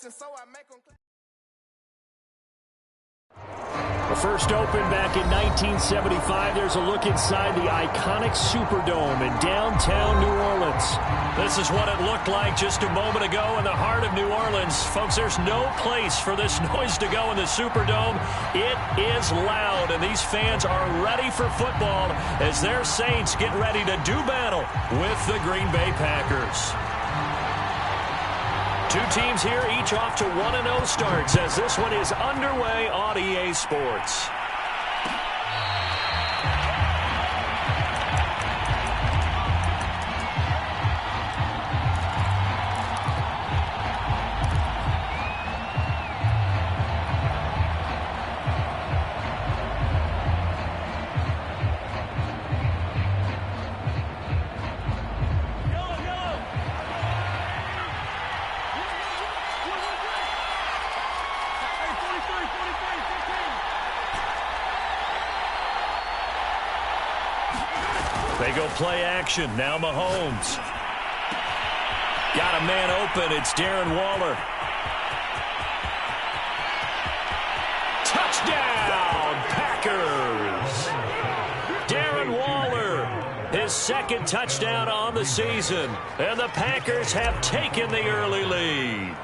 questions, so I make them. The first opened back in 1975. There's a look inside the iconic Superdome in downtown New Orleans. This is what it looked like just a moment ago in the heart of New Orleans. Folks, there's no place for this noise to go in the Superdome. It is loud, and these fans are ready for football as their Saints get ready to do battle with the Green Bay Packers. Two teams here, each off to 1-0 starts as this one is underway on EA Sports. They go play action. Now Mahomes. Got a man open. It's Darren Waller. Touchdown, Packers. Darren Waller, his second touchdown on the season. And the Packers have taken the early lead.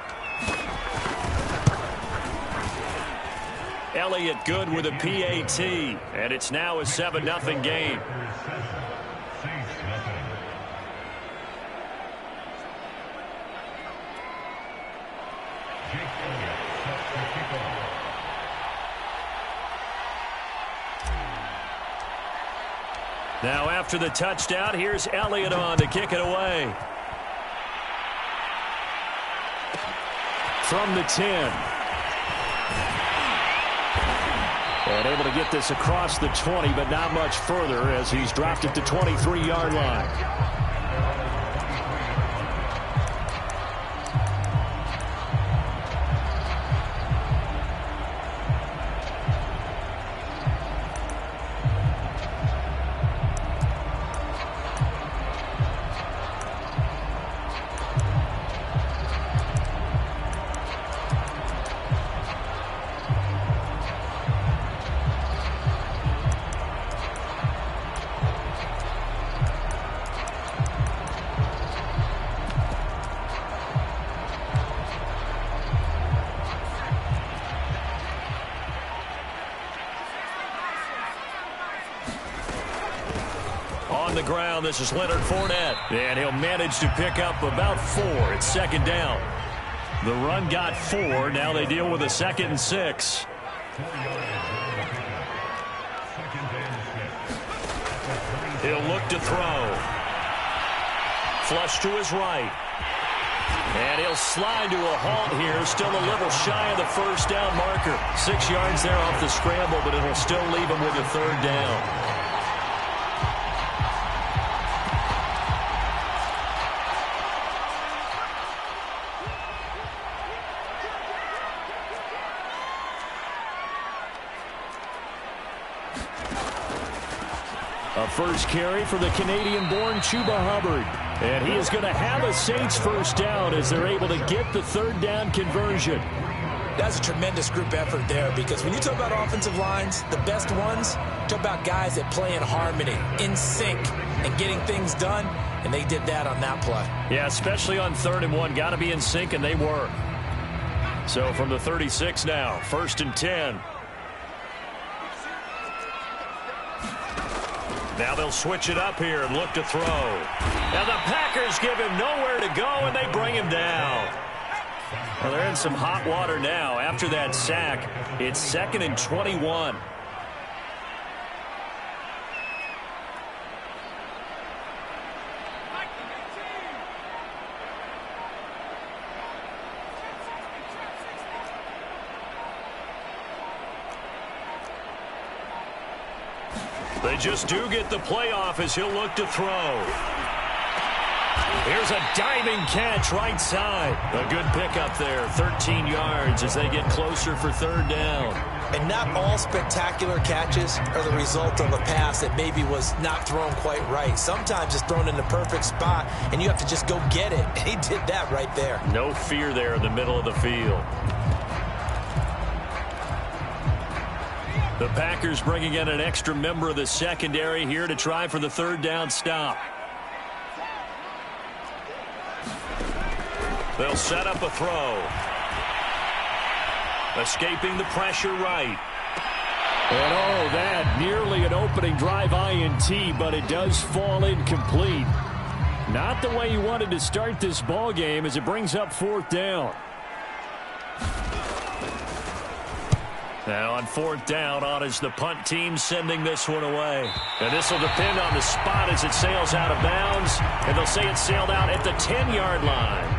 Elliott good with a PAT. And it's now a 7-0 game. Now after the touchdown, here's Elliott on to kick it away. From the 10. And able to get this across the 20, but not much further as he's dropped it to 23-yard line. On the ground, this is Leonard Fournette. And he'll manage to pick up about 4. It's second down. The run got 4. Now they deal with a 2nd and 6. He'll look to throw. Flush to his right. And he'll slide to a halt here. Still a little shy of the first down marker. 6 yards there off the scramble, but it'll still leave him with a 3rd down. A first carry for the Canadian-born Chuba Hubbard. And he is going to have a Saints first down as they're able to get the 3rd down conversion. That's a tremendous group effort there because when you talk about offensive lines, the best ones, talk about guys that play in harmony, in sync, and getting things done, and they did that on that play. Yeah, especially on 3rd and 1. Got to be in sync, and they were. So from the 36 now, 1st and 10. Now they'll switch it up here and look to throw. Now the Packers give him nowhere to go, and they bring him down. Well, they're in some hot water now. After that sack, it's 2nd and 21. They just do get the playoff as he'll look to throw. Here's a diving catch right side. A good pickup there. 13 yards as they get closer for third down. And not all spectacular catches are the result of a pass that maybe was not thrown quite right. Sometimes it's thrown in the perfect spot, and you have to just go get it. And he did that right there. No fear there in the middle of the field. The Packers bringing in an extra member of the secondary here to try for the third down stop. They'll set up a throw. Escaping the pressure right. And oh, that nearly an opening drive INT, but it does fall incomplete. Not the way you wanted to start this ball game as it brings up fourth down. Now on fourth down, on is the punt team sending this one away. And this will depend on the spot as it sails out of bounds. And they'll say it sailed out at the 10-yard line.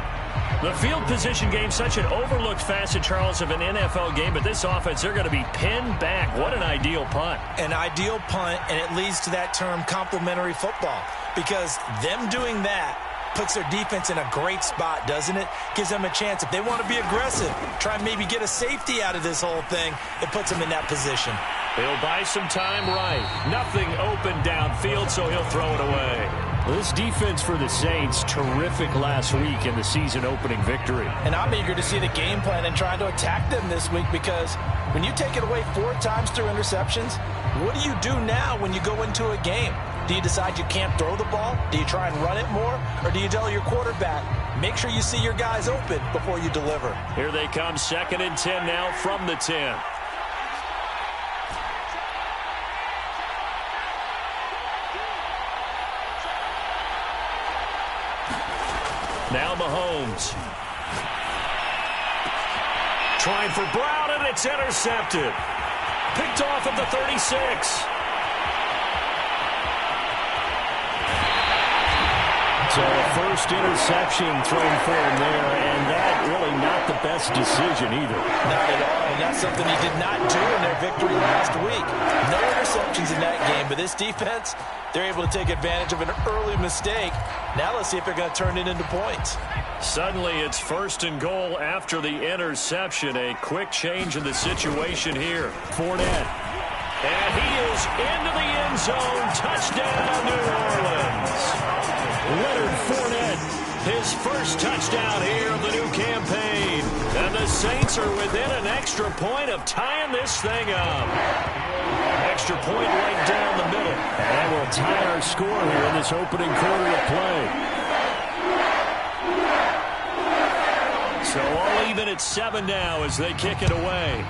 The field position game, such an overlooked facet, Charles, of an NFL game. But this offense, they're going to be pinned back. What an ideal punt. An ideal punt, and it leads to that term complementary football. Because them doing that puts their defense in a great spot, doesn't it? Gives them a chance. If they want to be aggressive, try and maybe get a safety out of this whole thing, it puts them in that position. He'll buy some time right. Nothing open downfield, so he'll throw it away. This defense for the Saints, terrific last week in the season-opening victory. And I'm eager to see the game plan and trying to attack them this week, because when you take it away 4 times through interceptions, what do you do now when you go into a game? Do you decide you can't throw the ball? Do you try and run it more? Or do you tell your quarterback, make sure you see your guys open before you deliver? Here they come, 2nd and 10 now from the 10. Now Mahomes. Trying for Brown, and it's intercepted. Picked off at the 36. So a first interception thrown for him there, and that really not the best decision either. Not at all, and that's something he did not do in their victory last week. No interceptions in that game, but this defense, they're able to take advantage of an early mistake. Now let's see if they're going to turn it into points. Suddenly it's 1st and goal after the interception. A quick change in the situation here. Fournette. And he is into the end zone. Touchdown, New Orleans. Leonard Fournette, his first touchdown here of the new campaign. And the Saints are within an extra point of tying this thing up. Extra point right down the middle. And we'll tie our score here in this opening quarter of play. So all even at 7 now as they kick it away.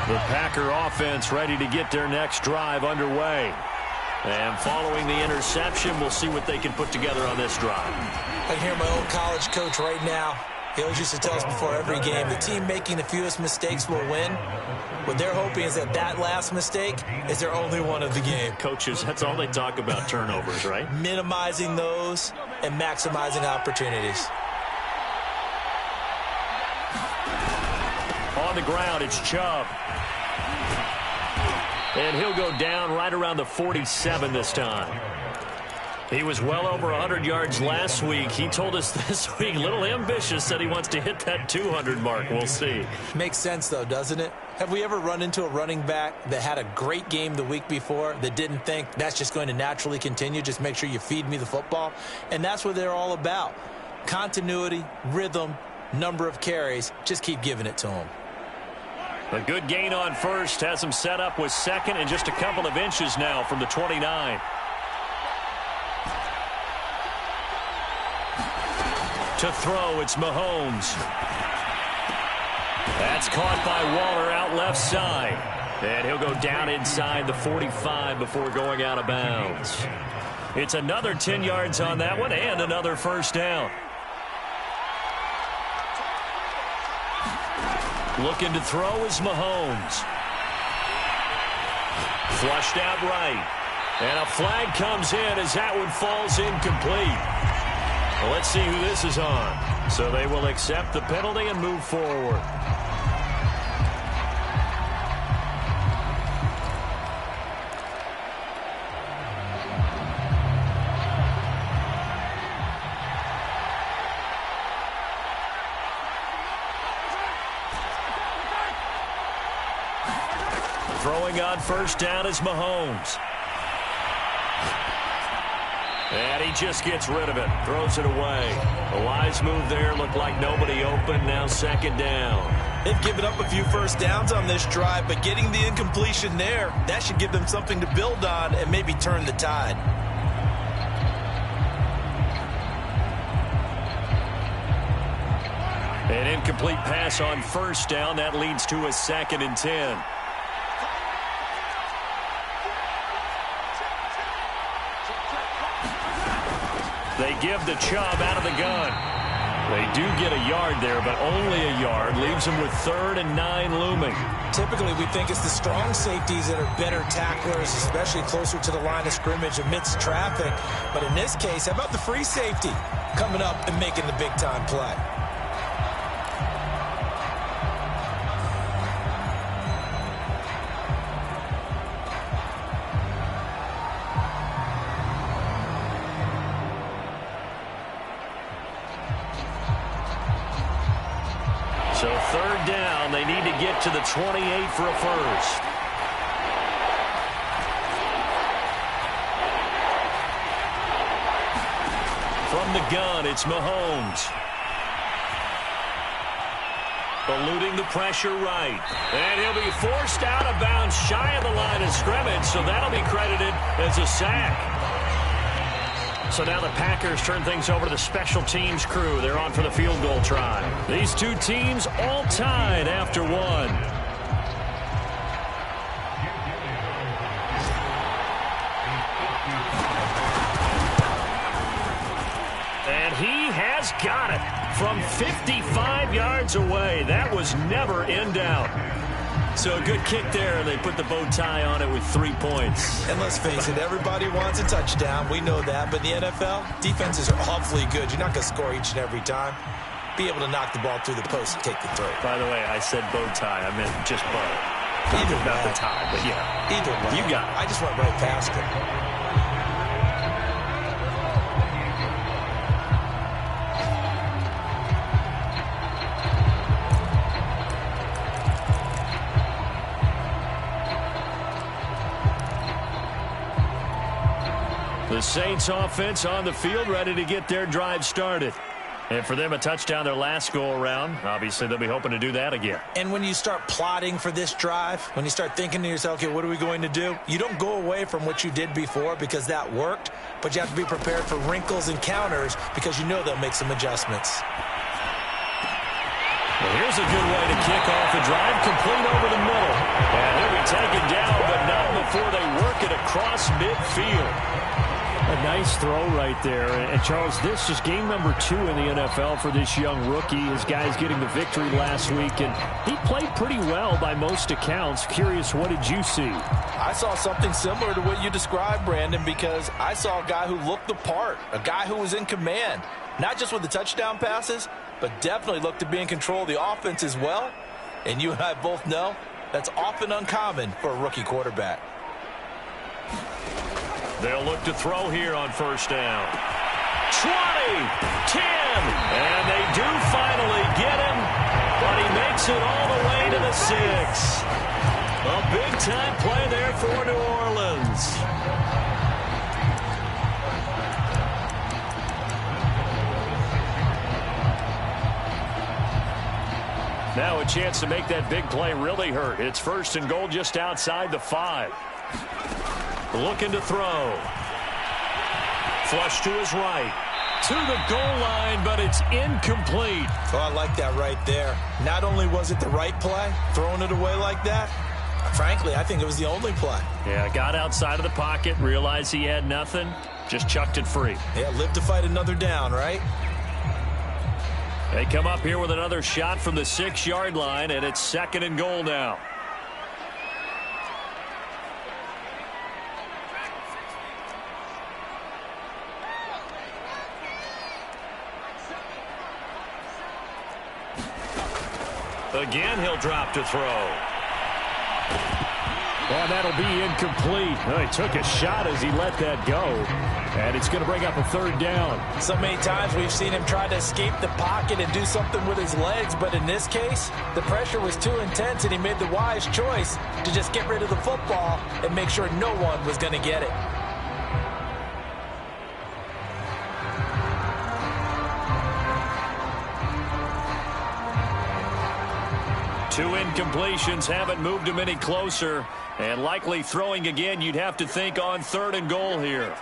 The Packer offense ready to get their next drive underway. And following the interception, we'll see what they can put together on this drive. I can hear my old college coach right now. He always used to tell us before every game, the team making the fewest mistakes will win. What they're hoping is that that last mistake is their only one of the game. Coaches, that's all they talk about, turnovers, right? Minimizing those and maximizing opportunities. On the ground, it's Chubb. And he'll go down right around the 47 this time. He was well over 100 yards last week. He told us this week, a little ambitious, said he wants to hit that 200 mark. We'll see. Makes sense, though, doesn't it? Have we ever run into a running back that had a great game the week before that didn't think that's just going to naturally continue? Just make sure you feed me the football. And that's what they're all about. Continuity, rhythm, number of carries. Just keep giving it to them. A good gain on first has him set up with 2nd and just a couple of inches now from the 29. To throw, it's Mahomes. That's caught by Waller out left side. And he'll go down inside the 45 before going out of bounds. It's another 10 yards on that one and another first down. Looking to throw is Mahomes. Flushed out right. And a flag comes in as that one falls incomplete. Well, let's see who this is on. So they will accept the penalty and move forward. Throwing on first down is Mahomes. And he just gets rid of it. Throws it away. A wise move there. Looked like nobody open. Now second down. They've given up a few first downs on this drive, but getting the incompletion there, that should give them something to build on and maybe turn the tide. An incomplete pass on first down. That leads to a 2nd and 10. They give the Chubb out of the gun. They do get a yard there, but only a yard. Leaves them with 3rd and 9 looming. Typically, we think it's the strong safeties that are better tacklers, especially closer to the line of scrimmage amidst traffic. But in this case, how about the free safety coming up and making the big-time play? So 3rd down, they need to get to the 28 for a first. From the gun, it's Mahomes. Eluding the pressure right. And he'll be forced out of bounds shy of the line of scrimmage, so that'll be credited as a sack. So now the Packers turn things over to the special teams crew. They're on for the field goal try. These two teams all tied after one. And he has got it from 55 yards away. That was never in doubt. So a good kick there, and they put the bow tie on it with 3 points. And let's face it, everybody wants a touchdown. We know that. But in the NFL, defenses are awfully good. You're not going to score each and every time. Be able to knock the ball through the post and take the throw. By the way, I said bow tie. I meant just bow. Either Not way. the tie, but yeah. Either way. You got it. I just went right past it. The Saints offense on the field, ready to get their drive started. And for them, a touchdown their last go-around. Obviously, they'll be hoping to do that again. And when you start plotting for this drive, when you start thinking to yourself, okay, what are we going to do? You don't go away from what you did before because that worked, but you have to be prepared for wrinkles and counters because you know they'll make some adjustments. Well, here's a good way to kick off the drive, complete over the middle. And he'll be taken down, but not before they work it across midfield. A nice throw right there. And, Charles, this is game number 2 in the NFL for this young rookie. His guys getting the victory last week, and he played pretty well by most accounts. Curious, what did you see? I saw something similar to what you described, Brandon, because I saw a guy who looked the part, a guy who was in command, not just with the touchdown passes, but definitely looked to be in control of the offense as well. And you and I both know that's often uncommon for a rookie quarterback. They'll look to throw here on first down. 20, 10, and they do finally get him, but he makes it all the way to the 6. A big-time play there for New Orleans. Now a chance to make that big play really hurt. It's 1st and goal just outside the 5. Looking to throw. Flush to his right. To the goal line, but it's incomplete. Oh, I like that right there. Not only was it the right play, throwing it away like that, frankly, I think it was the only play. Yeah, got outside of the pocket, realized he had nothing, just chucked it free. Yeah, live to fight another down, right? They come up here with another shot from the 6-yard line, and it's 2nd and goal now. Again, he'll drop to throw. Oh, that'll be incomplete. Oh, he took a shot as he let that go. And it's going to bring up a third down. So many times we've seen him try to escape the pocket and do something with his legs, but in this case, the pressure was too intense and he made the wise choice to just get rid of the football and make sure no one was going to get it. Two incompletions haven't moved him any closer. And likely throwing again, you'd have to think on 3rd and goal here.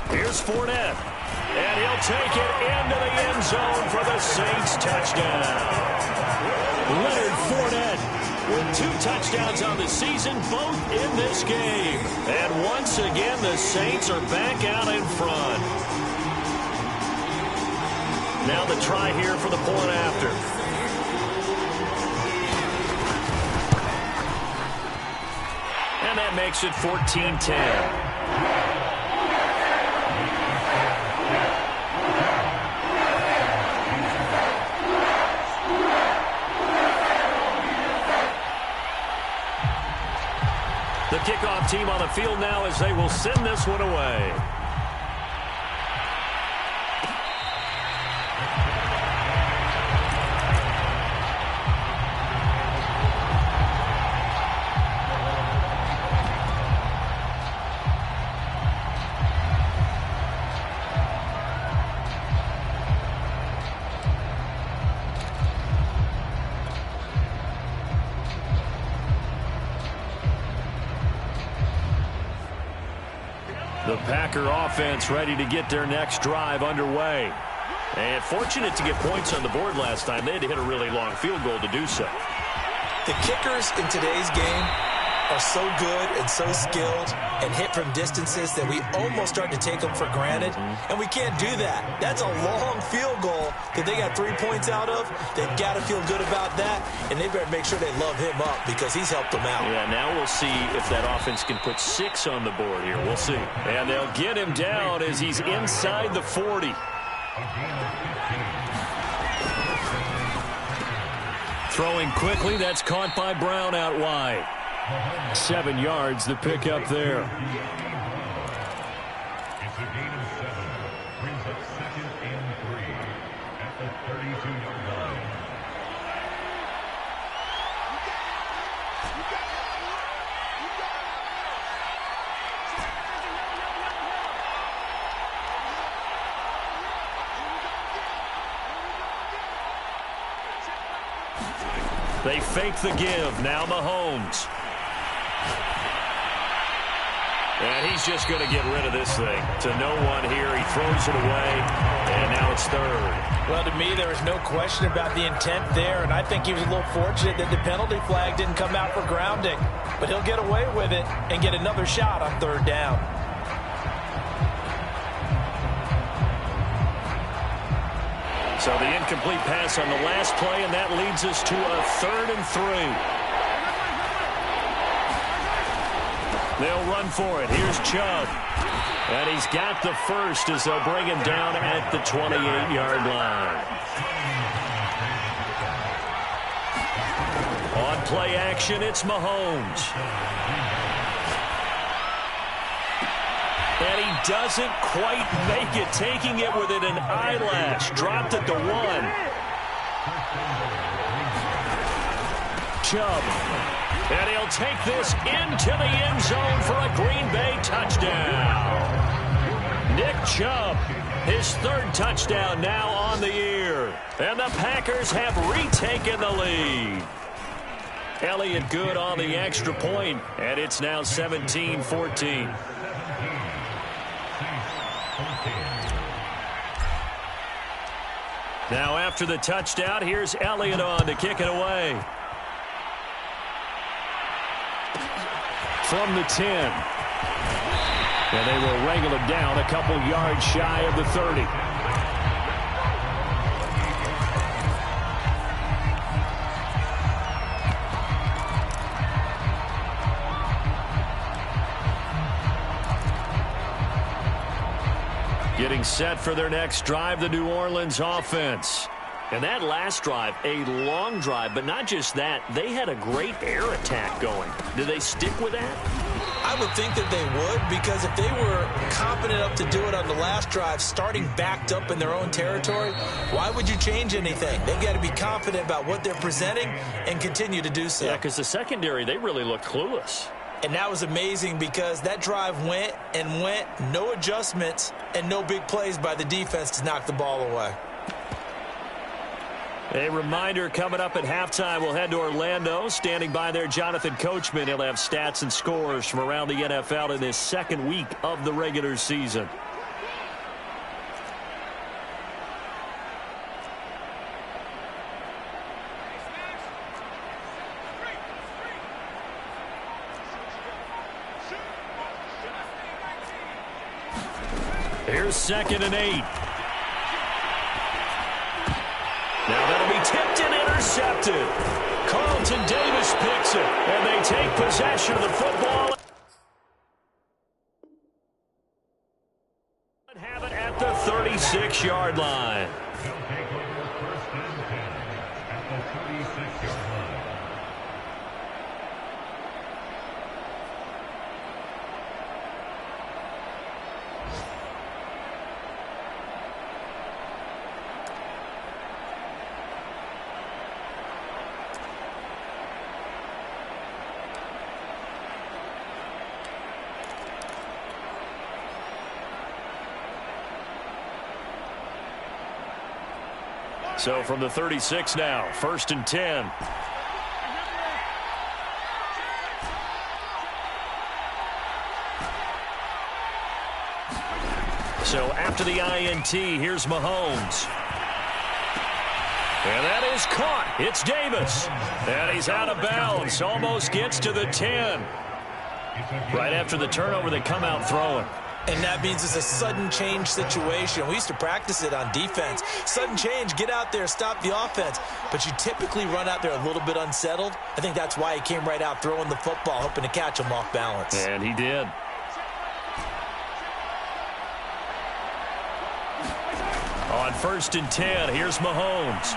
Here's Fournette. And he'll take it into the end zone for the Saints touchdown. Leonard Fournette with 2 touchdowns on the season, both in this game. And once again, the Saints are back out in front. Now the try here for the point after. And that makes it 14-10. The kickoff team on the field now as they will send this one away. The Packer offense ready to get their next drive underway. And fortunate to get points on the board last time. They had to hit a really long field goal to do so. The kickers in today's game are so good and so skilled and hit from distances that we almost start to take them for granted. And we can't do that. That's a long field goal that they got 3 points out of. They've got to feel good about that, and they better make sure they love him up because he's helped them out. Yeah, now we'll see if that offense can put 6 on the board here. We'll see. And they'll get him down as he's inside the 40. Throwing quickly, that's caught by Brown out wide. 7 yards, the pickup there. It's a gain of 7. Brings up 2nd and 3 at the 32-yard line. They fake the give. Now Mahomes. And he's just going to get rid of this thing. To no one here. He throws it away. And now it's 3rd. Well, to me, there was no question about the intent there, and I think he was a little fortunate that the penalty flag didn't come out for grounding. But he'll get away with it and get another shot on 3rd down. So the incomplete pass on the last play, and that leads us to a 3rd and 3. They'll run for it. Here's Chubb. And he's got the first as they'll bring him down at the 28-yard line. On play action, it's Mahomes. And he doesn't quite make it, taking it within an eyelash. Dropped at the 1. Chubb. And he'll take this into the end zone for a Green Bay touchdown. Nick Chubb, his 3rd touchdown now on the year. And the Packers have retaken the lead. Elliott good on the extra point, and it's now 17-14. Now after the touchdown, here's Elliott on to kick it away. From the 10. And they will wrangle him down a couple yards shy of the 30. Getting set for their next drive, the New Orleans offense. And that last drive, a long drive, but not just that. They had a great air attack going. Do they stick with that? I would think that they would, because if they were competent enough to do it on the last drive, starting backed up in their own territory, why would you change anything? They've got to be confident about what they're presenting and continue to do so. Yeah, because the secondary, they really looked clueless. And that was amazing because that drive went and went, no adjustments, and no big plays by the defense to knock the ball away. A reminder coming up at halftime, we'll head to Orlando. Standing by there, Jonathan Coachman. He'll have stats and scores from around the NFL in this second week of the regular season. Here's 2nd and 8. Now that'll be tipped and intercepted. Carlton Davis picks it, and they take possession of the football. And have it at the 36-yard line. They'll take over 1st and 10 at the 36-yard line. So from the 36 now, 1st and 10. So after the INT, here's Mahomes. And that is caught. It's Davis. And he's out of bounds. Almost gets to the 10. Right after the turnover, they come out throwing. And that means it's a sudden change situation. We used to practice it on defense. Sudden change, get out there, stop the offense. But you typically run out there a little bit unsettled. I think that's why he came right out throwing the football, hoping to catch him off balance. And he did. On 1st and 10, here's Mahomes.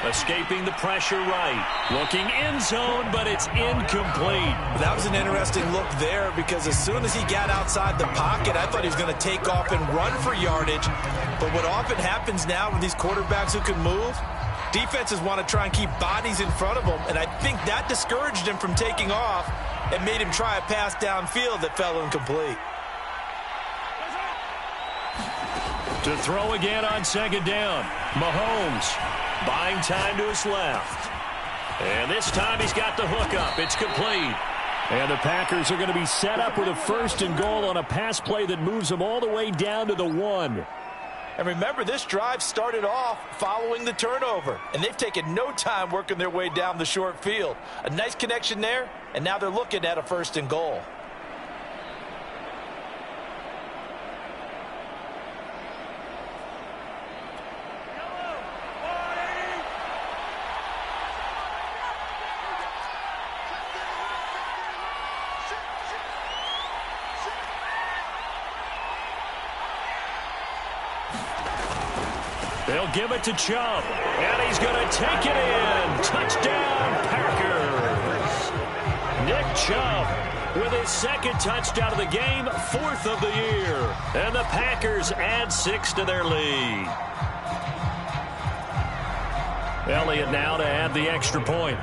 Escaping the pressure right. Looking end zone, but it's incomplete. That was an interesting look there because as soon as he got outside the pocket, I thought he was going to take off and run for yardage. But what often happens now with these quarterbacks who can move, defenses want to try and keep bodies in front of them, and I think that discouraged him from taking off and made him try a pass downfield that fell incomplete. To throw again on 2nd down. Mahomes buying time to his left. And this time he's got the hook up. It's complete. And the Packers are going to be set up with a 1st and goal on a pass play that moves them all the way down to the 1. And remember, this drive started off following the turnover, and they've taken no time working their way down the short field. A nice connection there, and now they're looking at a 1st and goal. They'll give it to Chubb, and he's going to take it in. Touchdown, Packers. Nick Chubb with his 2nd touchdown of the game, 4th of the year. And the Packers add 6 to their lead. Elliott now to add the extra point.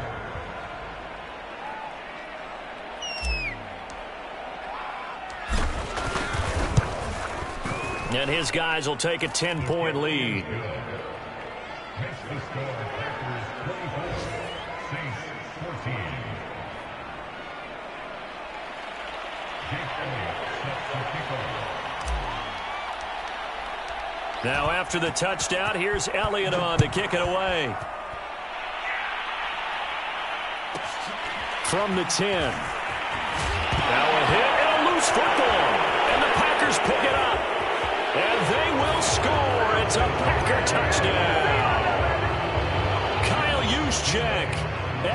And his guys will take a 10-point lead. Makes the score Packers 24, Saints 14. Jake Elliott sets the kickoff. Now after the touchdown, here's Elliott on to kick it away. From the 10. Now a hit and a loose football. And the Packers pick it up. And they will score. It's a Packer touchdown. Kyle Juszczyk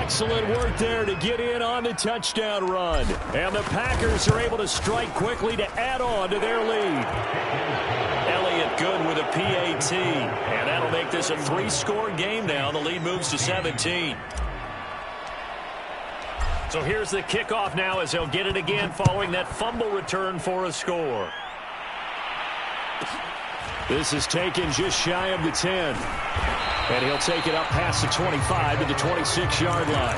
Excellent work there to get in on the touchdown run. And the Packers are able to strike quickly to add on to their lead. Elliott good with a PAT. And that'll make this a 3-score game now. The lead moves to 17. So here's the kickoff now as they'll get it again following that fumble return for a score. This is taken just shy of the 10. And he'll take it up past the 25 to the 26-yard line.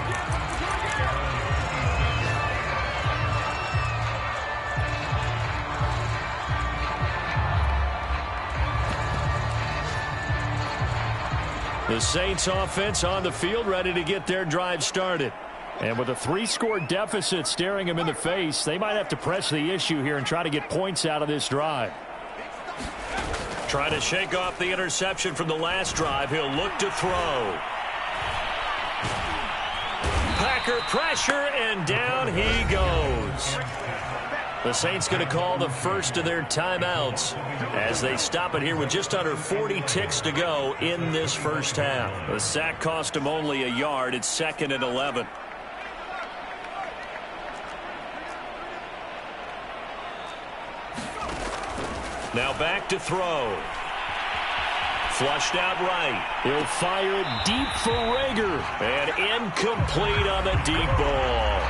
The Saints offense on the field ready to get their drive started. And with a 3-score deficit staring them in the face, they might have to press the issue here and try to get points out of this drive. Trying to shake off the interception from the last drive. He'll look to throw. Packer pressure, and down he goes. The Saints going to call the first of their timeouts as they stop it here with just under 40 ticks to go in this first half. The sack cost him only a yard. It's 2nd and 11. Now back to throw. Flushed out right. He'll fire it deep for Rager. And incomplete on the deep ball.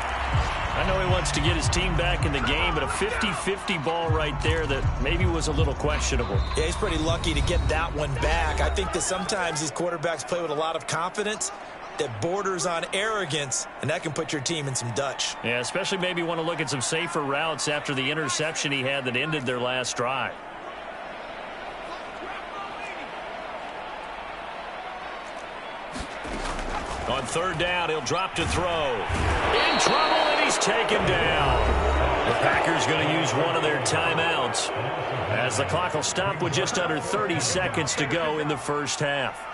I know he wants to get his team back in the game, but a 50-50 ball right there that maybe was a little questionable. Yeah, he's pretty lucky to get that one back. I think that sometimes these quarterbacks play with a lot of confidence that borders on arrogance, and that can put your team in some Dutch. Yeah, especially maybe want to look at some safer routes after the interception he had that ended their last drive. On 3rd down, he'll drop to throw. In trouble, and he's taken down. The Packers going to use one of their timeouts as the clock will stop with just under 30 seconds to go in the first half.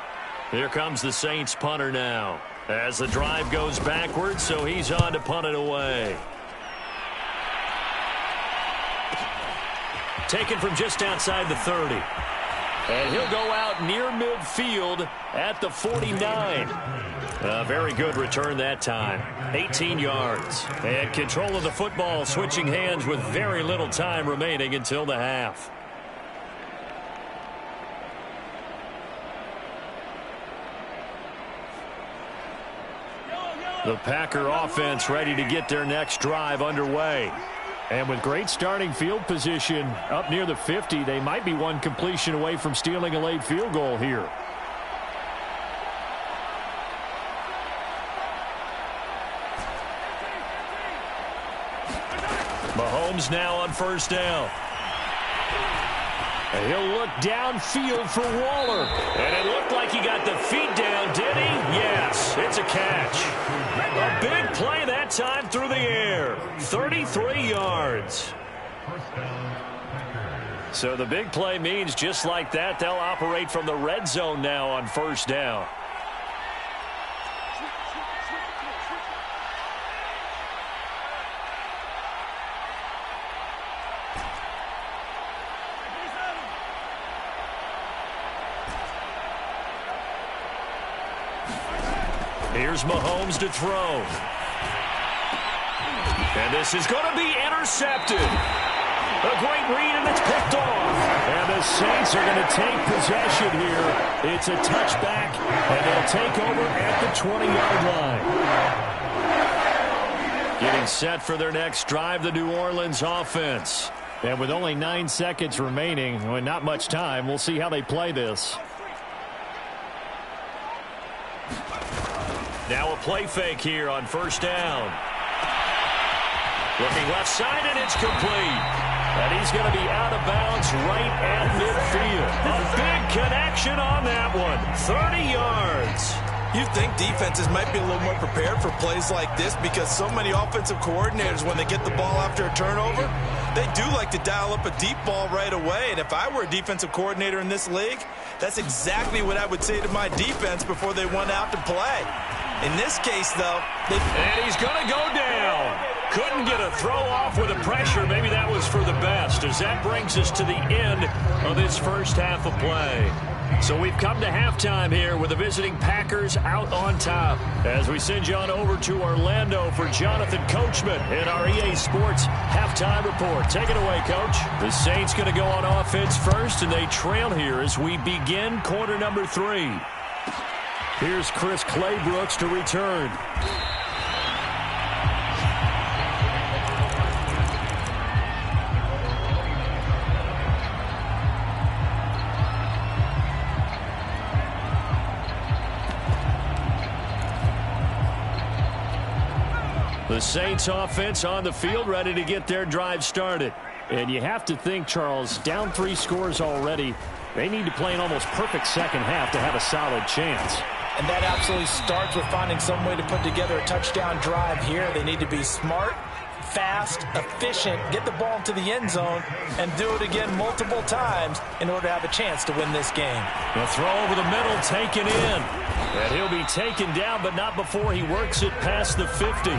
Here comes the Saints punter now as the drive goes backwards, so he's on to punt it away. Taken from just outside the 30. And he'll go out near midfield at the 49. A very good return that time. 18 yards. And control of the football switching hands with very little time remaining until the half. The Packer offense ready to get their next drive underway. And with great starting field position up near the 50, they might be one completion away from stealing a late field goal here. Mahomes now on 1st down. And he'll look downfield for Waller. And it looked like he got the feet down, did he? Yes, it's a catch. A big play that time through the air. 33 yards. So the big play means just like that, they'll operate from the red zone now on 1st down. Here's Mahomes to throw. And this is going to be intercepted. A great read, and it's picked off. And the Saints are going to take possession here. It's a touchback, and they'll take over at the 20-yard line. Getting set for their next drive, the New Orleans offense. And with only 9 seconds remaining, and not much time, we'll see how they play this. Now a play fake here on 1st down. Looking left side, and it's complete. And he's going to be out of bounds right at midfield. A big connection on that one. 30 yards. You think defenses might be a little more prepared for plays like this because so many offensive coordinators, when they get the ball after a turnover, they do like to dial up a deep ball right away. And if I were a defensive coordinator in this league, that's exactly what I would say to my defense before they went out to play. In this case, though, and he's going to go down. Couldn't get a throw off with the pressure. Maybe that was for the best, as that brings us to the end of this first half of play. So we've come to halftime here with the visiting Packers out on top. As we send you on over to Orlando for Jonathan Coachman in our EA Sports halftime report. Take it away, Coach. The Saints going to go on offense first, and they trail here as we begin quarter number 3. Here's Chris Claybrooks to return. The Saints offense on the field, ready to get their drive started. And you have to think, Charles, down 3 scores already. They need to play an almost perfect second half to have a solid chance. And that absolutely starts with finding some way to put together a touchdown drive here. They need to be smart, fast, efficient, get the ball into the end zone, and do it again multiple times in order to have a chance to win this game. The throw over the middle taken in. And he'll be taken down, but not before he works it past the 50.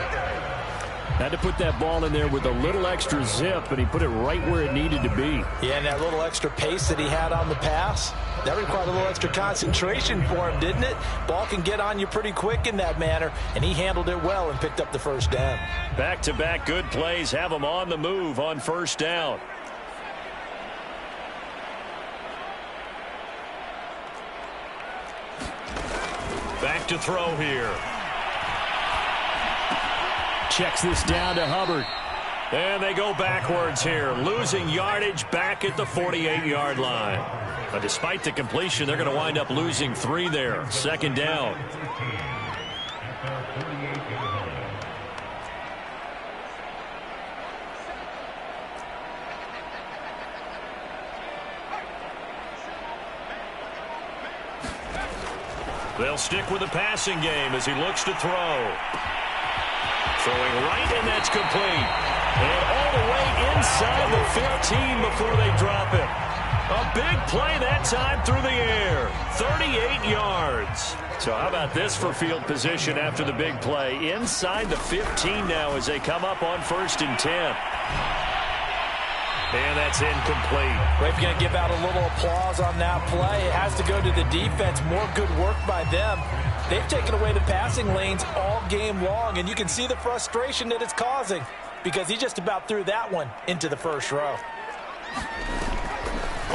Had to put that ball in there with a little extra zip, and he put it right where it needed to be. Yeah, and that little extra pace that he had on the pass, that required a little extra concentration for him, didn't it? Ball can get on you pretty quick in that manner, and he handled it well and picked up the first down. Back-to-back good plays have him on the move on first down. Back to throw here. Checks this down to Hubbard. And they go backwards here, losing yardage back at the 48-yard line. But despite the completion, they're going to wind up losing 3 there. Second down. They'll stick with the passing game as he looks to throw. Throwing right, and that's complete. And all the way inside the 15 before they drop it. A big play that time through the air. 38 yards. So how about this for field position after the big play? Inside the 15 now as they come up on 1st and 10. And that's incomplete. Well, if you're going to give out a little applause on that play, it has to go to the defense. More good work by them. They've taken away the passing lanes all game long, and you can see the frustration that it's causing because he just about threw that one into the first row.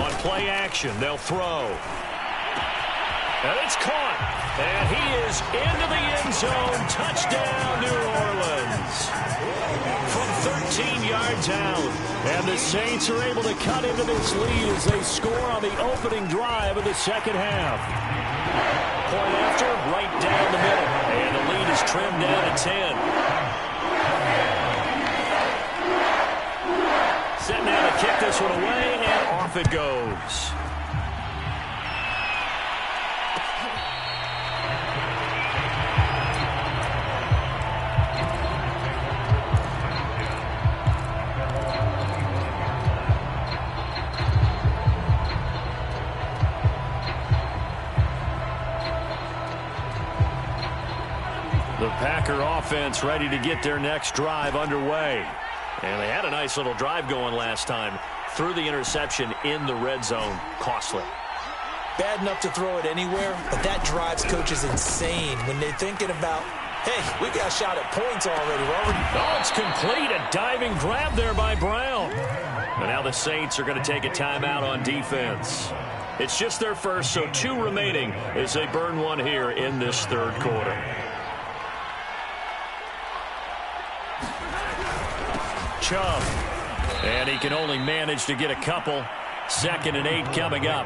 On play action, they'll throw. And it's caught. And he is into the end zone. Touchdown, New Orleans. From 13 yards out. And the Saints are able to cut into this lead as they score on the opening drive of the second half. Point after, right down the middle. And the lead is trimmed down to 10. Set now to kick this one away, and off it goes. The Packer offense ready to get their next drive underway. And they had a nice little drive going last time. Threw the interception in the red zone. Costly. Bad enough to throw it anywhere, but that drives coaches insane when they're thinking about, hey, we got a shot at points already. Oh, it's complete. A diving grab there by Brown. And now the Saints are going to take a timeout on defense. It's just their first, so 2 remaining as they burn one here in this third quarter. Chubb. And he can only manage to get a couple. 2nd and 8 coming up.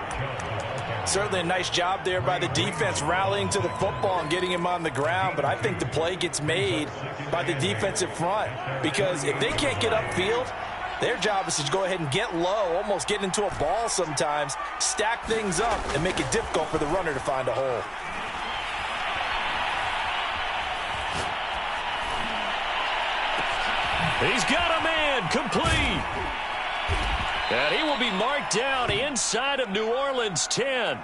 Certainly a nice job there by the defense rallying to the football and getting him on the ground, but I think the play gets made by the defensive front because if they can't get upfield, their job is to go ahead and get low, almost get into a ball sometimes, stack things up, and make it difficult for the runner to find a hole. He's got a man, complete. And he will be marked down inside of New Orleans 10.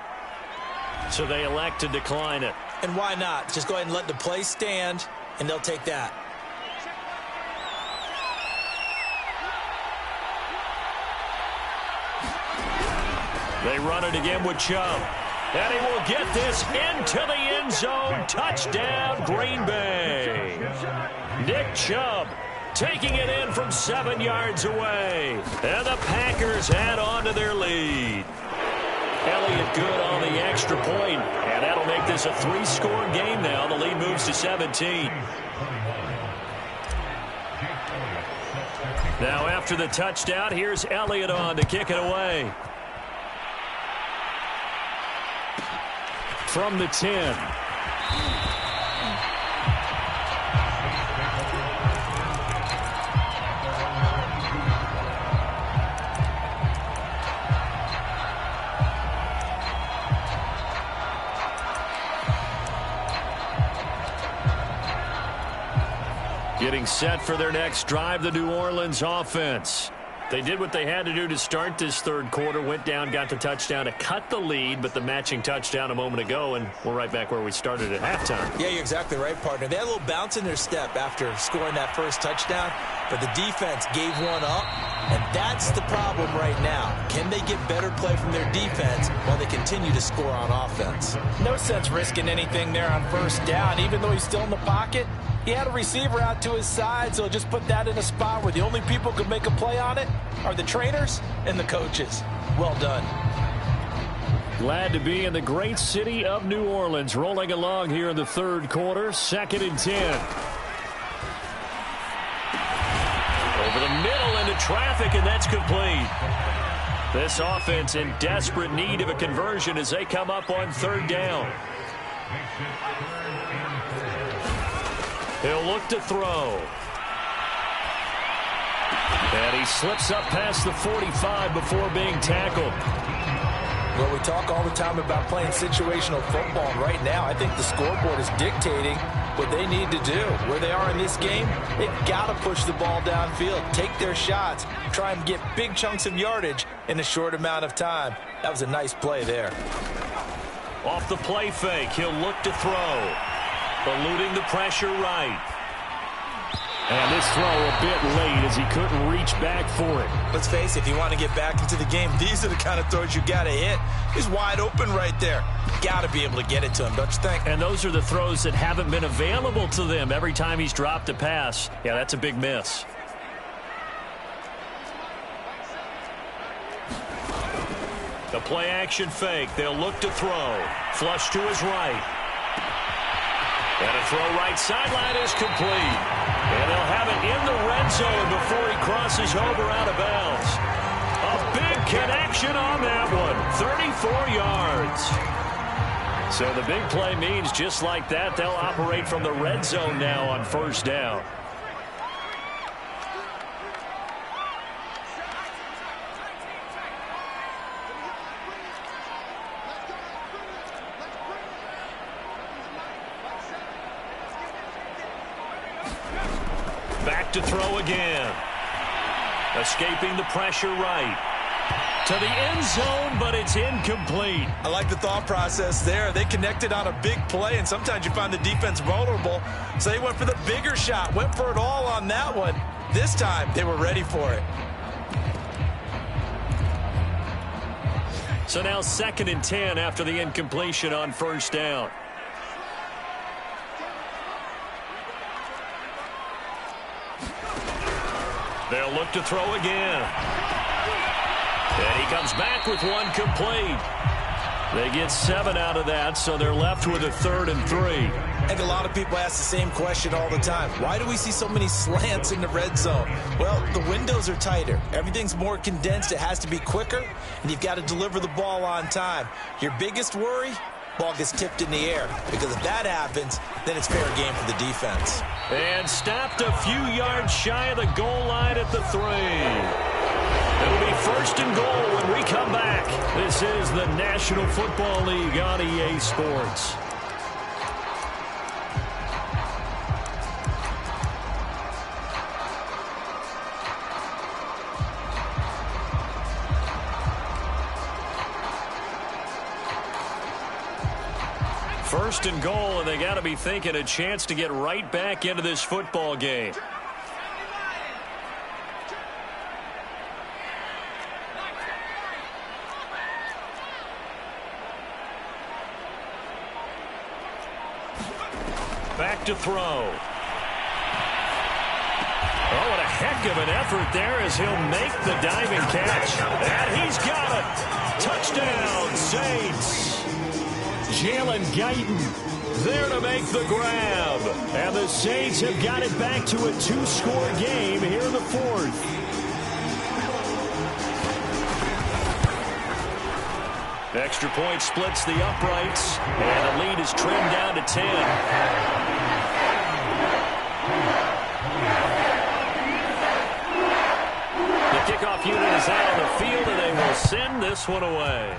So they elect to decline it. And why not? Just go ahead and let the play stand, and they'll take that. They run it again with Chubb. And he will get this into the end zone. Touchdown, Green Bay. Nick Chubb taking it in from 7 yards away. And the Packers add on to their lead. Elliott good on the extra point. And that'll make this a 3-score game now. The lead moves to 17. Now after the touchdown, here's Elliott on to kick it away. From the 10. Getting set for their next drive, the New Orleans offense. They did what they had to do to start this third quarter. Went down, got the touchdown to cut the lead, but the matching touchdown a moment ago, and we're right back where we started at halftime. Yeah, you're exactly right, partner. They had a little bounce in their step after scoring that first touchdown, but the defense gave one up, and that's the problem right now. Can they get better play from their defense while they continue to score on offense? No sense risking anything there on first down, even though he's still in the pocket. He had a receiver out to his side, so just put that in a spot where the only people who could make a play on it are the trainers and the coaches. Well done. Glad to be in the great city of New Orleans. Rolling along here in the third quarter. 2nd and 10. Over the middle into traffic, and that's complete. This offense in desperate need of a conversion as they come up on 3rd down. He'll look to throw. And he slips up past the 45 before being tackled. Well, we talk all the time about playing situational football, and right now I think the scoreboard is dictating what they need to do. Where they are in this game, they've got to push the ball downfield, take their shots, try and get big chunks of yardage in a short amount of time. That was a nice play there. Off the play fake, he'll look to throw. Eluding the pressure right. And this throw a bit late as he couldn't reach back for it. Let's face it, if you want to get back into the game, these are the kind of throws you got to hit. He's wide open right there. Got to be able to get it to him, don't you think? And those are the throws that haven't been available to them every time he's dropped a pass. Yeah, that's a big miss. The play action fake. They'll look to throw. Flush to his right. And a throw right sideline is complete. And they'll have it in the red zone before he crosses over out of bounds. A big connection on that one. 34 yards. So the big play means just like that, they'll operate from the red zone now on 1st down. Back to throw again. Escaping the pressure right. To the end zone, but it's incomplete. I like the thought process there. They connected on a big play, and sometimes you find the defense vulnerable. So they went for the bigger shot, went for it all on that one. This time, they were ready for it. So now 2nd and 10 after the incompletion on 1st down. They'll look to throw again. And he comes back with one complete. They get 7 out of that, so they're left with a 3rd and 3. I think a lot of people ask the same question all the time. Why do we see so many slants in the red zone? Well, the windows are tighter. Everything's more condensed. It has to be quicker, and you've got to deliver the ball on time. Your biggest worry? Ball gets tipped in the air, because if that happens, then it's fair game for the defense. And stopped a few yards shy of the goal line at the 3. It'll be 1st and goal when we come back. This is the National Football League on EA Sports. First and goal, and they got to be thinking a chance to get right back into this football game. Back to throw. Oh, what a heck of an effort there as he'll make the diving catch. And he's got it. Touchdown, Saints. Jalen Guyton there to make the grab. And the Saints have got it back to a 2-score game here in the fourth. Extra point splits the uprights. And the lead is trimmed down to 10. Kickoff unit is out on the field, and they will send this one away.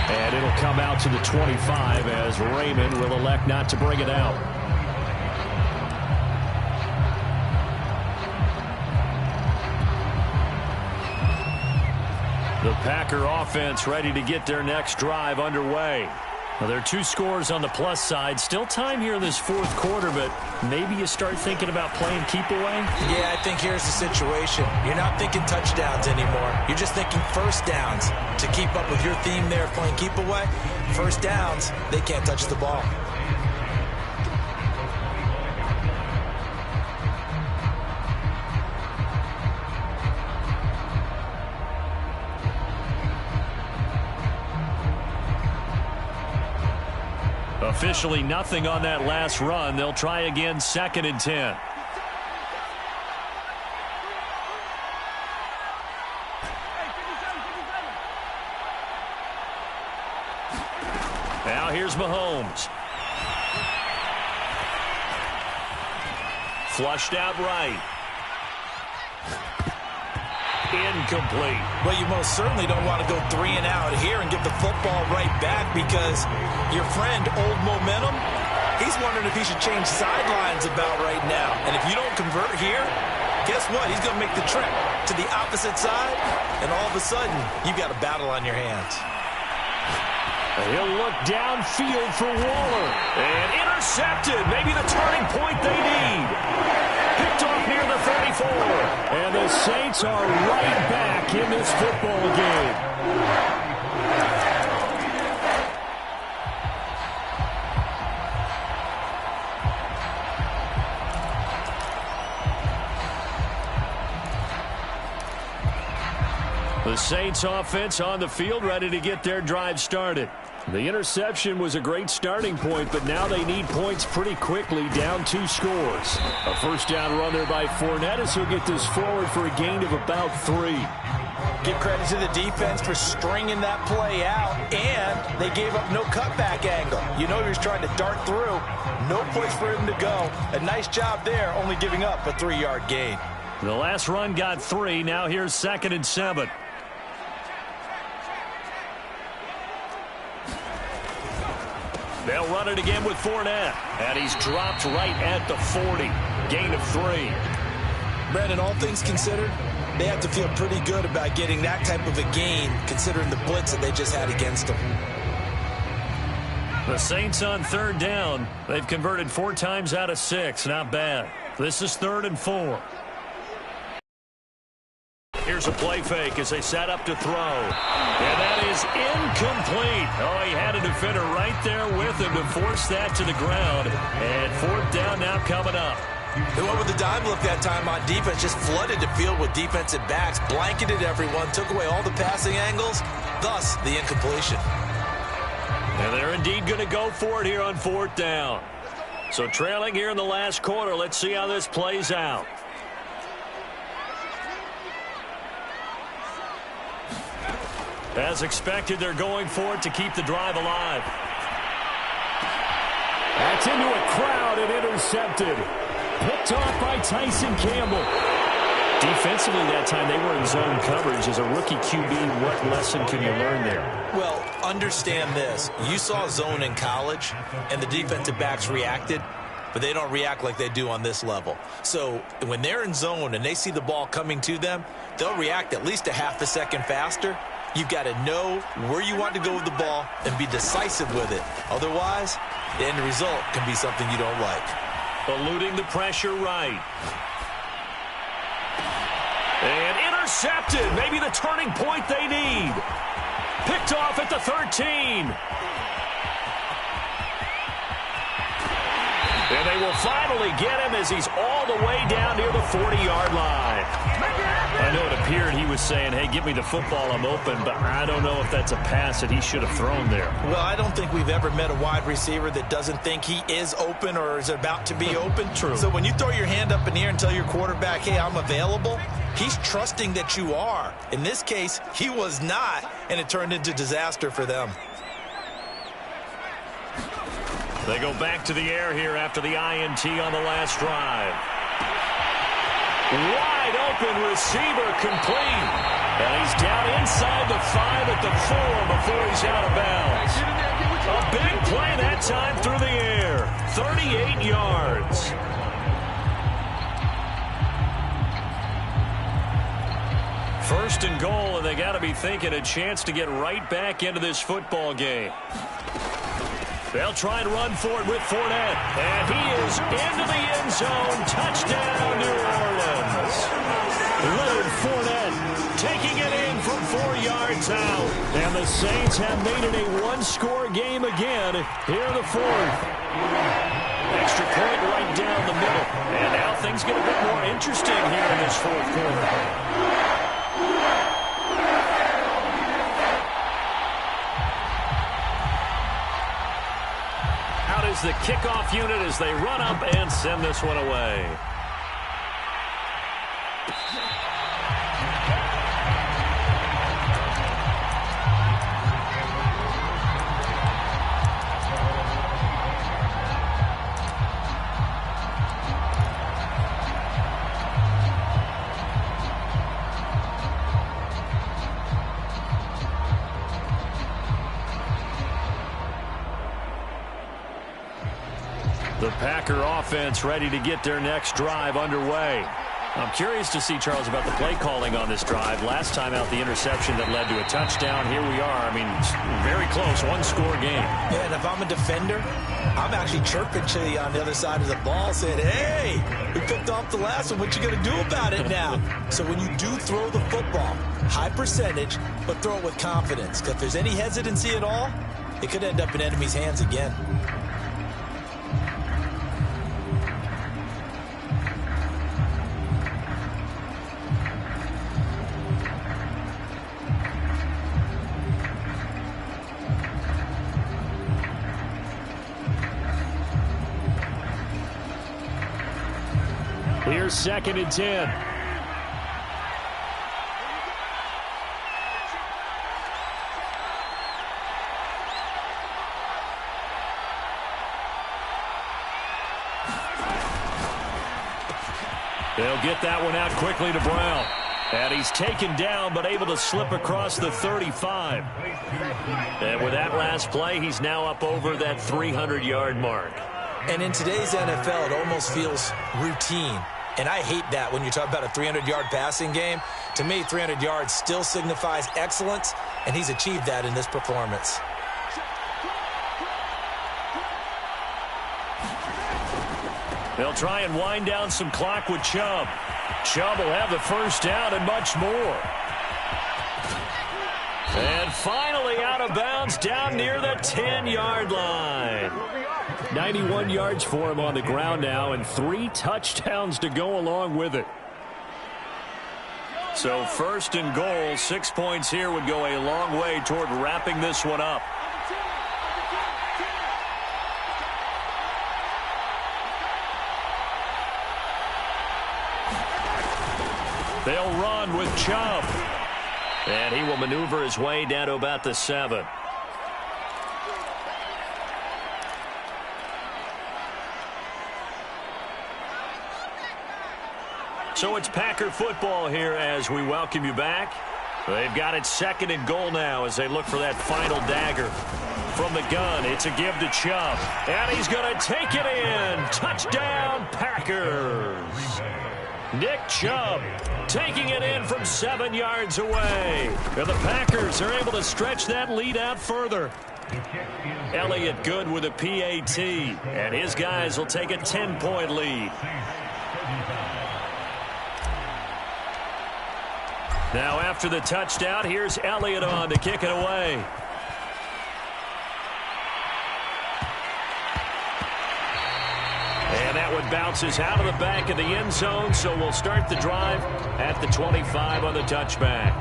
And it'll come out to the 25 as Raymond will elect not to bring it out. The Packer offense ready to get their next drive underway. Well, there are 2 scores on the plus side. Still time here in this fourth quarter, but maybe you start thinking about playing keep away? Yeah, I think here's the situation. You're not thinking touchdowns anymore. You're just thinking first downs. To keep up with your theme there of playing keep away, first downs, they can't touch the ball. Officially nothing on that last run. They'll try again, 2nd and 10. Now here's Mahomes. Flushed out right. Incomplete. Well, you most certainly don't want to go 3 and out here and give the football right back because your friend, Old Momentum, he's wondering if he should change sidelines about right now. And if you don't convert here, guess what? He's going to make the trip to the opposite side, and all of a sudden, you've got a battle on your hands. He'll look downfield for Waller. And intercepted. Maybe the turning point they need. Picked off near the 34. And the Saints are right back in this football game. The Saints offense on the field ready to get their drive started. The interception was a great starting point, but now they need points pretty quickly, down 2 scores. A first down run there by Fournette as he'll get this forward for a gain of about 3. Give credit to the defense for stringing that play out, and they gave up no cutback angle. You know he was trying to dart through. No place for him to go. A nice job there, only giving up a 3-yard gain. The last run got 3. Now here's 2nd and 7. They'll run it again with Fournette. And he's dropped right at the 40. Gain of 3. Brandon, all things considered, they have to feel pretty good about getting that type of a gain, considering the blitz that they just had against them. The Saints on 3rd down. They've converted 4 times out of 6. Not bad. This is 3rd and 4. Here's a play fake as they set up to throw. And that is incomplete. Oh, he had a defender right there with him to force that to the ground. And 4th down now coming up. They went with the dime look that time on defense, just flooded the field with defensive backs, blanketed everyone, took away all the passing angles, thus the incompletion. And they're indeed going to go for it here on 4th down. So trailing here in the last quarter, let's see how this plays out. As expected, they're going for it to keep the drive alive. That's into a crowd and intercepted. Picked off by Tyson Campbell. Defensively that time, they were in zone coverage. As a rookie QB, what lesson can you learn there? Well, understand this. You saw zone in college, and the defensive backs reacted, but they don't react like they do on this level. So when they're in zone and they see the ball coming to them, they'll react at least a half a second faster. You've got to know where you want to go with the ball and be decisive with it. Otherwise, the end result can be something you don't like. Eluding the pressure right. And intercepted. Maybe the turning point they need. Picked off at the 13. And they will finally get him as he's all the way down near the 40-yard line. I know it appeared he was saying, hey, give me the football, I'm open, but I don't know if that's a pass that he should have thrown there. Well, I don't think we've ever met a wide receiver that doesn't think he is open or is about to be open. True. So when you throw your hand up in the air and tell your quarterback, hey, I'm available, he's trusting that you are. In this case, he was not, and it turned into disaster for them. They go back to the air here after the INT on the last drive. Wide open receiver complete. And he's down inside the 5 at the 4 before he's out of bounds. A big play that time through the air. 38 yards. First and goal, and they got to be thinking a chance to get right back into this football game. They'll try and run for it with Fournette. And he is into the end zone. Touchdown, New Orleans. Leonard Fournette taking it in from 4 yards out. And the Saints have made it a one-score game again here in the fourth. Extra point right down the middle. And now things get a bit more interesting here in this fourth quarter. Is the kickoff unit as they run up and send this one away. The Packer offense ready to get their next drive underway. I'm curious to see, Charles, about the play calling on this drive. Last time out, the interception that led to a touchdown. Here we are. I mean, very close, one-score game. Yeah, and if I'm a defender, I'm actually chirping to you on the other side of the ball, saying, hey, we picked off the last one. What you going to do about it now? So when you do throw the football, high percentage, but throw it with confidence. Because if there's any hesitancy at all, it could end up in enemy's hands again. Here's 2nd and 10. They'll get that one out quickly to Brown. And he's taken down, but able to slip across the 35. And with that last play, he's now up over that 300-yard mark. And in today's NFL, it almost feels routine. And I hate that when you talk about a 300-yard passing game. To me, 300 yards still signifies excellence, and he's achieved that in this performance. They'll try and wind down some clock with Chubb. Chubb will have the first down and much more. And finally out of bounds down near the 10-yard line. 91 yards for him on the ground now and 3 touchdowns to go along with it. So first and goal, 6 points here would go a long way toward wrapping this one up. They'll run with Chubb. And he will maneuver his way down to about the 7. So it's Packer football here as we welcome you back. They've got it 2nd and goal now as they look for that final dagger. From the gun, it's a give to Chubb. And he's going to take it in. Touchdown, Packers. Nick Chubb taking it in from 7 yards away. And the Packers are able to stretch that lead out further. Elliott Good with a PAT. And his guys will take a 10-point lead. Now after the touchdown, here's Elliott on to kick it away. And that one bounces out of the back of the end zone, so we'll start the drive at the 25 on the touchback.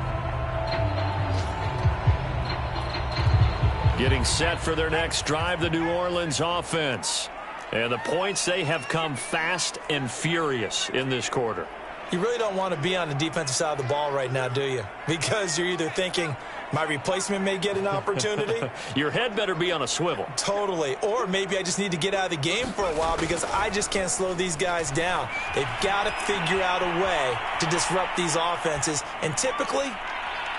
Getting set for their next drive, the New Orleans offense. And the points, they have come fast and furious in this quarter. You really don't want to be on the defensive side of the ball right now, do you? Because you're either thinking, my replacement may get an opportunity. Your head better be on a swivel. Totally. Or maybe I just need to get out of the game for a while because I just can't slow these guys down. They've got to figure out a way to disrupt these offenses. And typically,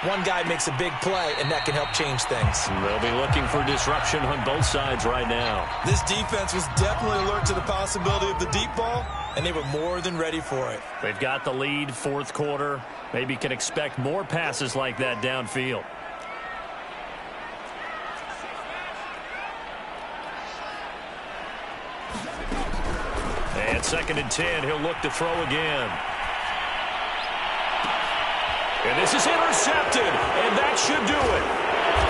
one guy makes a big play, and that can help change things. They'll be looking for disruption on both sides right now. This defense was definitely alert to the possibility of the deep ball, and they were more than ready for it. They've got the lead, fourth quarter. Maybe can expect more passes like that downfield. And 2nd and 10, he'll look to throw again. And this is intercepted, and that should do it.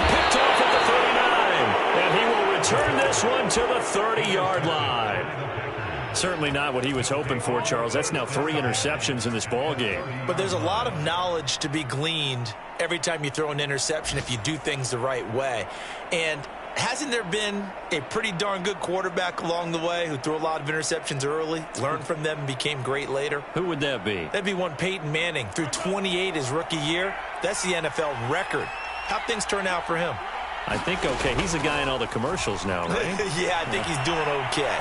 Picked off at the 39, and he will return this one to the 30-yard line. Certainly not what he was hoping for, Charles. That's now 3 interceptions in this ball game. But there's a lot of knowledge to be gleaned every time you throw an interception if you do things the right way. And hasn't there been a pretty darn good quarterback along the way who threw a lot of interceptions early, learned from them, and became great later? Who would that be? That'd be one Peyton Manning. Threw 28 his rookie year. That's the NFL record. How'd things turn out for him? I think okay. He's a guy in all the commercials now, right? Yeah, I think he's doing okay.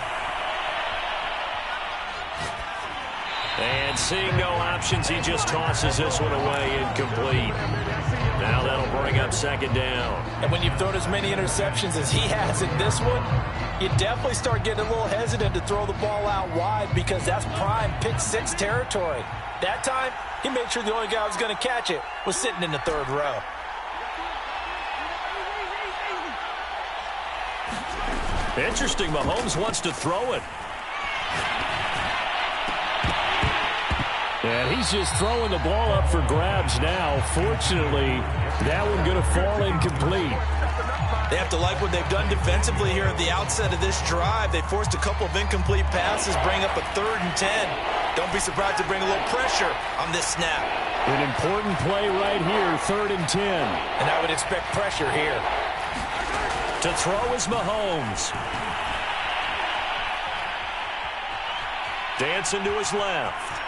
And seeing no options, he just tosses this one away, incomplete. Now that'll bring up 2nd down. And when you've thrown as many interceptions as he has in this one, you definitely start getting a little hesitant to throw the ball out wide because that's prime pick 6 territory. That time, he made sure the only guy who was going to catch it was sitting in the 3rd row. Interesting, Mahomes wants to throw it. And he's just throwing the ball up for grabs now. Fortunately, that one going to fall incomplete. They have to like what they've done defensively here at the outset of this drive. They forced a couple of incomplete passes, bring up a 3rd and 10. Don't be surprised to bring a little pressure on this snap. An important play right here, 3rd and 10. And I would expect pressure here. To throw is Mahomes. Dancing to his left.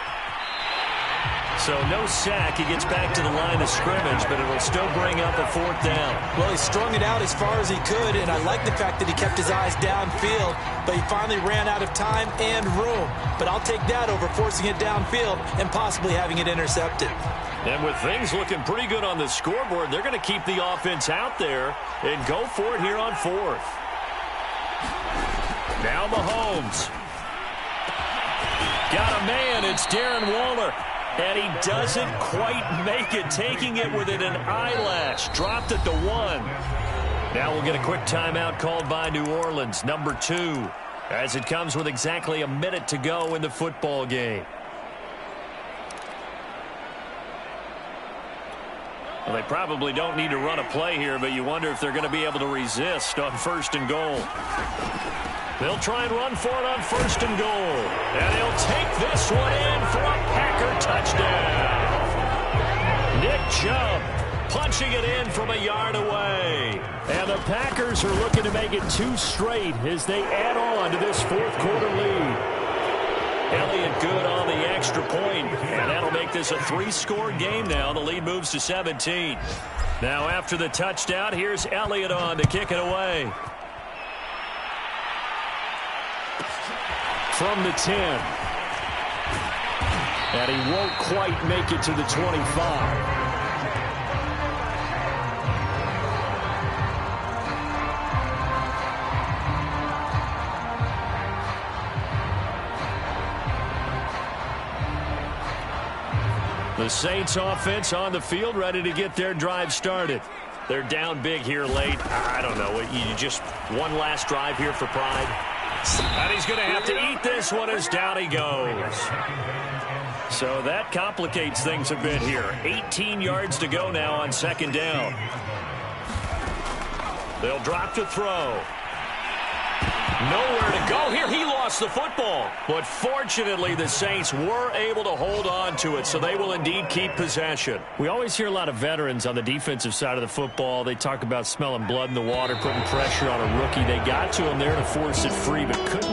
So no sack. He gets back to the line of scrimmage, but it'll still bring up a 4th down. Well, he strung it out as far as he could, and I like the fact that he kept his eyes downfield, but he finally ran out of time and room. But I'll take that over forcing it downfield and possibly having it intercepted. And with things looking pretty good on the scoreboard, they're going to keep the offense out there and go for it here on 4th. Now Mahomes. Got a man. It's Darren Waller. And he doesn't quite make it, taking it within an eyelash. Dropped at the 1. Now we'll get a quick timeout called by New Orleans, number 2, as it comes with exactly a minute to go in the football game. Well, they probably don't need to run a play here, but you wonder if they're going to be able to resist on 1st and goal. They'll try and run for it on 1st and goal. And they'll take this one in for a Packer touchdown. Nick Chubb punching it in from a yard away. And the Packers are looking to make it 2 straight as they add on to this 4th quarter lead. Elliott good on the extra point, and that'll make this a 3-score game now. The lead moves to 17. Now after the touchdown, here's Elliott on to kick it away. From the 10. And he won't quite make it to the 25. The Saints offense on the field, ready to get their drive started. They're down big here late. I don't know. You just one last drive here for pride. And he's going to have to eat this one as down he goes. So that complicates things a bit here. 18 yards to go now on second down. They'll drop to throw. Nowhere to go here. He lost the football. But fortunately, the Saints were able to hold on to it, so they will indeed keep possession. We always hear a lot of veterans on the defensive side of the football. They talk about smelling blood in the water, putting pressure on a rookie. They got to him there to force it free, but couldn't